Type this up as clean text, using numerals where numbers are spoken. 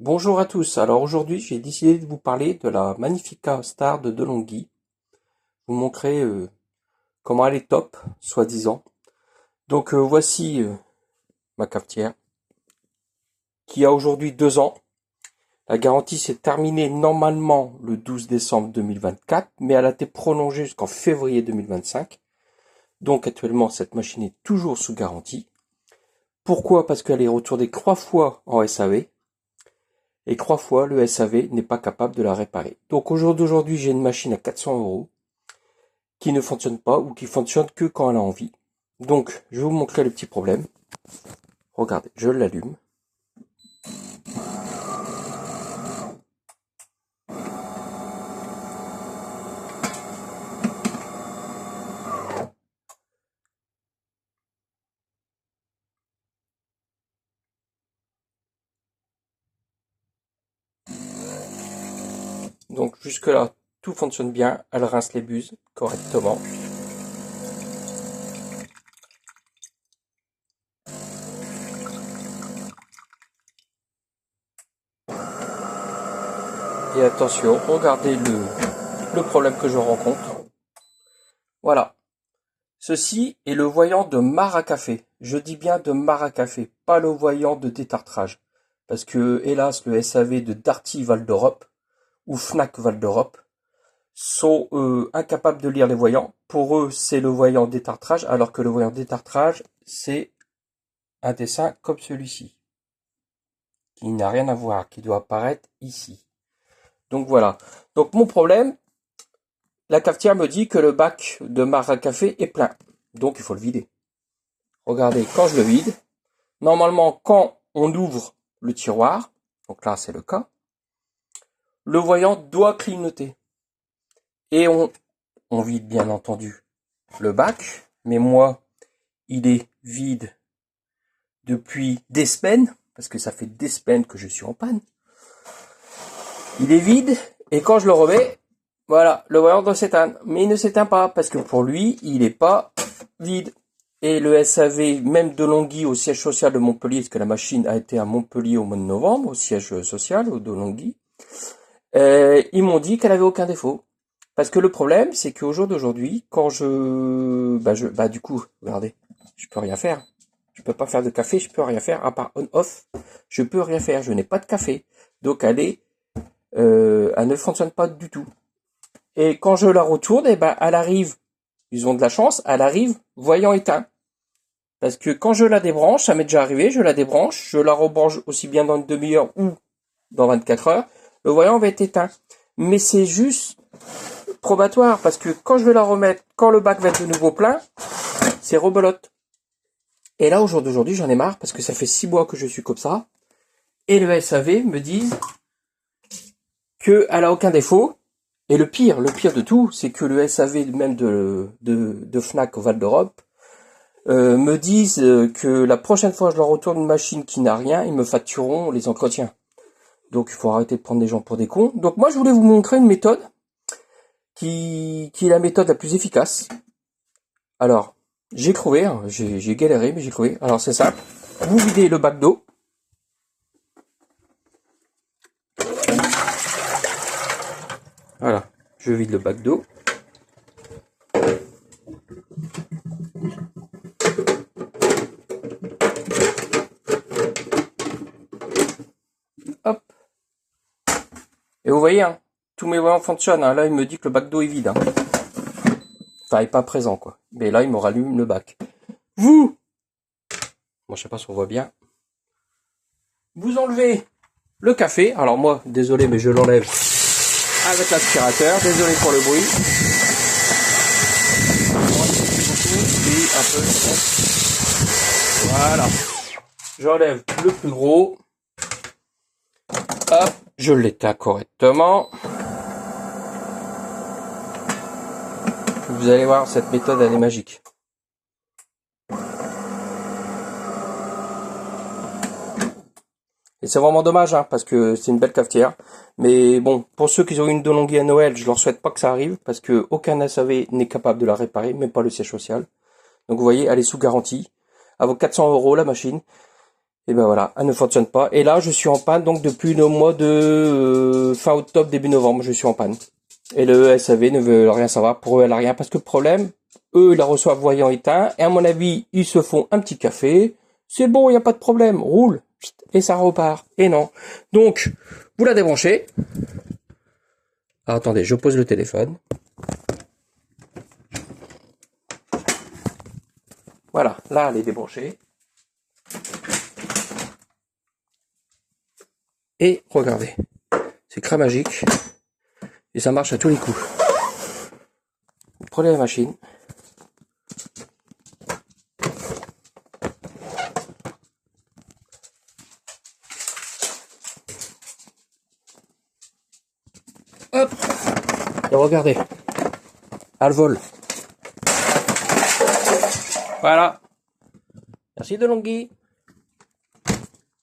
Bonjour à tous, alors aujourd'hui j'ai décidé de vous parler de la Magnifica Star de DeLonghi. Vous montrer comment elle est top, soi-disant. Donc voici ma cafetière, qui a aujourd'hui 2 ans. La garantie s'est terminée normalement le 12 décembre 2024, mais elle a été prolongée jusqu'en février 2025. Donc actuellement cette machine est toujours sous garantie. Pourquoi? Parce qu'elle est retournée 3 fois en SAV. Et 3 fois le SAV n'est pas capable de la réparer. Donc au jour d'aujourd'hui j'ai une machine à 400 € qui ne fonctionne pas ou qui fonctionne que quand elle a envie. Donc, je vais vous montrer le petit problème. Regardez, je l'allume. Donc, jusque-là, tout fonctionne bien. Elle rince les buses correctement. Et attention, regardez le problème que je rencontre. Voilà. Ceci est le voyant de Maracafé. Je dis bien de Maracafé, pas le voyant de détartrage. Parce que, hélas, le SAV de Darty Val d'Europe ou Fnac Val d'Europe sont incapables de lire les voyants. Pour eux, c'est le voyant détartrage, alors que le voyant détartrage, c'est un dessin comme celui-ci, qui n'a rien à voir, qui doit apparaître ici. Donc voilà. Donc mon problème, la cafetière me dit que le bac de Maracafé est plein. Donc il faut le vider. Regardez, quand je le vide, normalement quand on ouvre le tiroir, donc là c'est le cas, le voyant doit clignoter. Et on vide bien entendu le bac, mais moi, il est vide depuis des semaines, parce que ça fait des semaines que je suis en panne. Il est vide, et quand je le remets, voilà, le voyant doit s'éteindre. Mais il ne s'éteint pas, parce que pour lui, il n'est pas vide. Et le SAV, même DeLonghi au siège social de Montpellier, parce que la machine a été à Montpellier au mois de novembre, au siège social, au DeLonghi, ils m'ont dit qu'elle avait aucun défaut. Parce que le problème, c'est qu'au jour d'aujourd'hui, quand du coup, regardez, je peux rien faire. Je peux pas faire de café, je peux rien faire, à part on-off, je peux rien faire, je n'ai pas de café. Donc elle ne fonctionne pas du tout. Et quand je la retourne, elle arrive, ils ont de la chance, elle arrive voyant éteint. Parce que quand je la débranche, ça m'est déjà arrivé, je la débranche, je la rebranche aussi bien dans une demi-heure ou dans 24 heures, le voyant va être éteint. Mais c'est juste probatoire, parce que quand je vais la remettre, quand le bac va être de nouveau plein, c'est rebelote. Et là, au jour d'aujourd'hui, j'en ai marre, parce que ça fait 6 mois que je suis comme ça, et le SAV me disent qu'elle a aucun défaut, et le pire de tout, c'est que le SAV même de Fnac au Val d'Europe me disent que la prochaine fois que je leur retourne une machine qui n'a rien, ils me factureront les entretiens. Donc il faut arrêter de prendre des gens pour des cons. Donc moi je voulais vous montrer une méthode qui est la méthode la plus efficace. Alors, j'ai trouvé, hein, j'ai galéré, mais j'ai trouvé. Alors c'est simple, vous videz le bac d'eau. Voilà, je vide le bac d'eau. Hop. Et vous voyez, hein, tous mes voyants fonctionnent. Hein. Là, il me dit que le bac d'eau est vide. Hein. Enfin, il n'est pas présent, quoi. Mais là, il me rallume le bac. Vous, moi, je sais pas si on voit bien. Vous enlevez le café. Alors moi, désolé, mais je l'enlève avec l'aspirateur. Désolé pour le bruit. Voilà. J'enlève le plus gros. Hop, je l'éteins correctement. Vous allez voir, cette méthode, elle est magique. Et c'est vraiment dommage, hein, parce que c'est une belle cafetière. Mais bon, pour ceux qui ont eu une DeLonghi à Noël, je leur souhaite pas que ça arrive, parce que aucun SAV n'est capable de la réparer, même pas le siège social. Donc vous voyez, elle est sous garantie. À vos 400 € la machine. Et ben voilà, elle ne fonctionne pas. Et là, je suis en panne, donc depuis le mois de fin octobre, début novembre, je suis en panne. Et le SAV ne veut rien savoir. Pour eux, elle a rien. Parce que le problème, eux, ils la reçoivent voyant éteint. Et à mon avis, ils se font un petit café. C'est bon, il n'y a pas de problème. Roule. Et ça repart. Et non. Donc, vous la débranchez. Alors, attendez, je pose le téléphone. Voilà, là, elle est débranchée. Et regardez, c'est crème magique. Et ça marche à tous les coups. Vous prenez la machine. Hop. Et regardez. Elle vole. Voilà. Merci de Longhi.